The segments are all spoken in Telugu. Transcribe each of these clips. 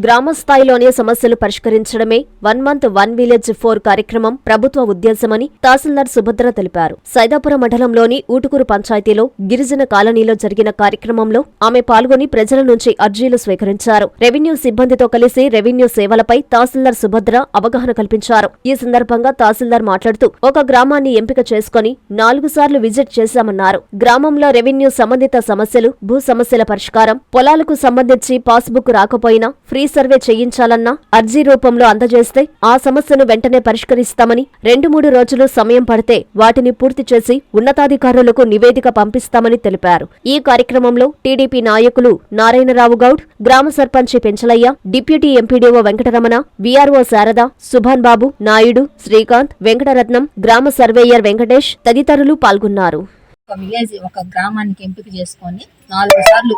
గ్రామ స్థాయిలోనే సమస్యలు పరిష్కరించడమే 1 మంత్ 1 విలేజ్ 4 కార్యక్రమం ప్రభుత్వ ఉద్దేశమని తహసీల్దార్ సుభద్ర తెలిపారు. సైదాపురం మండలంలోని ఊటుకూరు పంచాయతీలో గిరిజన కాలనీలో జరిగిన కార్యక్రమంలో ఆమె పాల్గొని ప్రజల నుంచి అర్జీలు స్వీకరించారు. రెవెన్యూ సిబ్బందితో కలిసి రెవెన్యూ సేవలపై తహసీల్దార్ సుభద్ర అవగాహన కల్పించారు. ఈ సందర్భంగా తహసీల్దార్ మాట్లాడుతూ ఒక గ్రామాన్ని ఎంపిక చేసుకుని 4 సార్లు విజిట్ చేశామన్నారు. గ్రామంలో రెవెన్యూ సంబంధిత సమస్యలు, భూ సమస్యల పరిష్కారం, పొలాలకు సంబంధించి పాస్బుక్ రాకపోయినా ఫ్రీ సర్వే చేయించాలన్నా అర్జీ రూపంలో అందజేస్తే ఆ సమస్యను వెంటనే పరిష్కరిస్తామని, 2-3 రోజులు సమయం పడితే వాటిని పూర్తి చేసి ఉన్నతాధికారులకు నివేదిక పంపిస్తామని తెలిపారు. ఈ కార్యక్రమంలో టీడీపీ నాయకులు నారాయణరావు గౌడ్, గ్రామ సర్పంచి Penchalaiah, deputy MPDO Venkataramana, VRO Sharada, Subhan Babu, Naidu, Srikanth, Venkataratnam, గ్రామ సర్వేయర్ వెంకటేష్ తదితరులు పాల్గొన్నారు. ఒక గ్రామానికి ఎంపిక చేసుకొని 4 సార్లు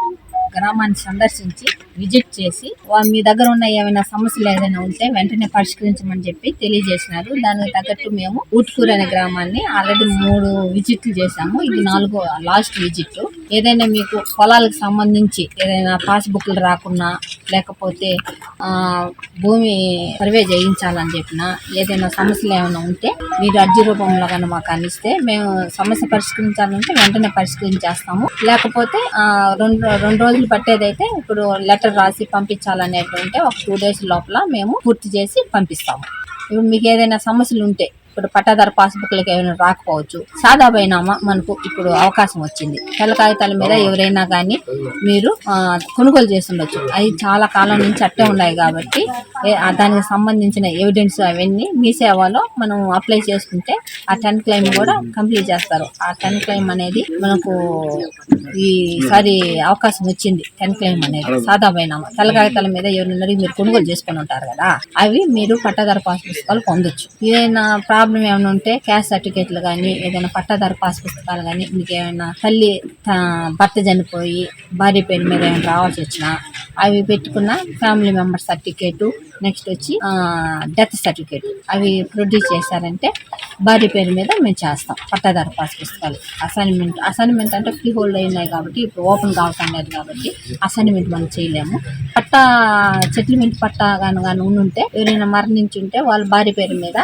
గ్రామాన్ని సందర్శించి విజిట్ చేసి మీ దగ్గర ఉన్న ఏమైనా సమస్యలు ఏదైనా ఉంటే వెంటనే పరిష్కరించమని చెప్పి తెలియజేసినారు. దానికి తగ్గట్టు మేము ఊటుకూరు అనే గ్రామాన్ని ఆల్రెడీ 3 విజిట్లు చేశాము. ఇది 4వ లాస్ట్ విజిట్. ఏదైనా మీకు పొలాలకు సంబంధించి ఏదైనా పాస్బుక్లు రాకున్నా, లేకపోతే భూమి సర్వే చేయించాలని చెప్పినా, ఏదైనా సమస్యలు ఏమైనా ఉంటే మీరు అర్జీ రూపంలో కనుక మాకు అందిస్తే మేము సమస్య పరిష్కరించాలంటే వెంటనే పరిష్కరించేస్తాము. లేకపోతే 2 రోజులు పట్టేదైతే ఇప్పుడు లెటర్ రాసి పంపించాలనేటువంటి ఒక 2 days లోపల మేము పూర్తి చేసి పంపిస్తాము. ఇప్పుడు మీకు ఏదైనా సమస్యలు ఉంటే, ఇప్పుడు పట్టాదారు పాస్బుక్లకి ఏమైనా రాకపోవచ్చు, సాదా బైనామా మనకు ఇప్పుడు అవకాశం వచ్చింది. తెల్ల కాగితాల మీద ఎవరైనా కానీ మీరు కొనుగోలు చేస్తుండొచ్చు. అది చాలా కాలం నుంచి అట్టే ఉన్నాయి కాబట్టి దానికి సంబంధించిన ఎవిడెన్స్ అవన్నీ మీ సేవలో మనం అప్లై చేసుకుంటే ఆ 10 క్లెయిమ్ కూడా కంప్లీట్ చేస్తారు. ఆ 10 క్లెయిమ్ అనేది మనకు ఈసారి అవకాశం వచ్చింది. 10 క్లెయిమ్ అనేది సాదా బైనామా తెల్ల కాగితాల మీద ఎవరైనా మీరు కొనుగోలు చేసుకుని ఉంటారు కదా, అవి మీరు పట్టాదారు పాస్ పుస్తకాలు పొందొచ్చు. ఏదైనా ప్రాబ్లం ఏమైనా ఉంటే క్యాస్ట్ సర్టిఫికేట్లు కానీ, ఏదైనా పట్టాదారు పాస్ పుస్తకాలు కానీ, మీకు ఏమైనా తల్లి భర్త చనిపోయి భార్య పేరు మీద ఏమైనా రావాల్సి వచ్చినా అవి పెట్టుకున్న ఫ్యామిలీ మెంబర్ సర్టిఫికేట్, నెక్స్ట్ వచ్చి డెత్ సర్టిఫికేట్ అవి ప్రొడ్యూస్ చేశారంటే భార్య పేరు మీద మేము చేస్తాం పట్టాదారు పాస్ పుస్తకాలు. అసైన్మెంట్ అంటే ఫ్రీ హోల్డ్ అయినాయి కాబట్టి ఇప్పుడు ఓపెన్ కావుతున్నది కాబట్టి అసైన్మెంట్ మనం చేయలేము. పట్టా సెటిల్మెంట్ పట్టా కానీ ఉంటే ఎవరైనా మరణించి ఉంటే వాళ్ళ భార్య పేరు మీద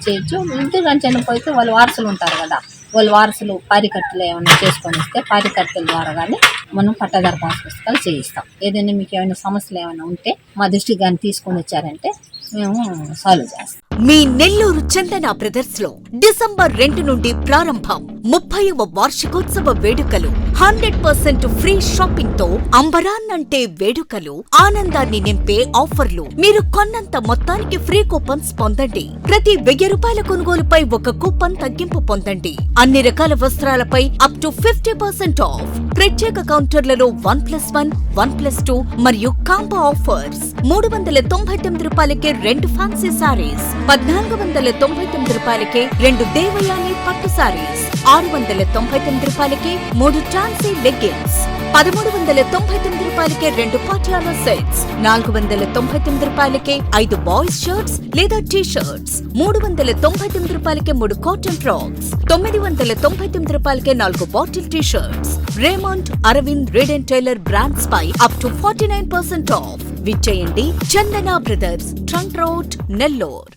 చేయొచ్చు. ఇంటి కానీ చనిపోతే వాళ్ళు వారసులు ఉంటారు కదా, వాళ్ళు వారసులు పారికర్తలు ఏమైనా చేసుకొని ఇస్తే పారికర్తల ద్వారా కానీ మనం పట్టాదారు పాస్ పుస్తకాలు చేయిస్తాం. ఏదైనా మీకు ఏమైనా సమస్యలు ఏమైనా ఉంటే మా దృష్టికి కానీ తీసుకొని వచ్చారంటే మేము సాల్వ్ చేస్తాం. మీ నెల్లూరు చందన బ్రదర్స్ లో డిసెంబర్ 2 నుండి ప్రారంభం 30వ వార్షికోత్సవ వేడుకలు. 100% ఫ్రీ షాపింగ్ తో అంబరాన్నంటే వేడుకలు, ఆనందాన్ని నింపే ఆఫర్లు. మీరు కొన్నంత మొత్తానికి ఫ్రీ కూపన్స్ పొందండి. ప్రతి 1000 రూపాయల కొనుగోలుపై ఒక కూపన్ తగ్గింపు పొందండి. అన్ని రకాల వస్త్రాలపై అప్ టు 50% ఆఫ్. ప్రత్యేక కౌంటర్లలో 1+1, 1+2 మరియు కాంబో ఆఫర్స్. 399 రూపాయలకే 2 ఫ్యాన్సీ సారీస్, 1499 రూపాయలకే 2 దేవయాని పట్టు సారీస్, 699 రూపాయలకే 3 టాన్సీ లెగ్గిన్స్, 1399 రూపాయలకే 2 పటియాలా సెట్స్, 499 రూపాయలకే 5 బాయ్స్ షర్ట్స్ లేదా టీ షర్ట్స్, 399 రూపాయలకే 3 కాటన్ ఫ్రాక్స్, 999 రూపాయలకే 4 bottle T shirts. Raymond, Arvind, Reid and Taylor brands పై అప్ టు 49% ఆఫ్. విచ్చేయండి Chandana Brothers, Trunk Road, Nellore.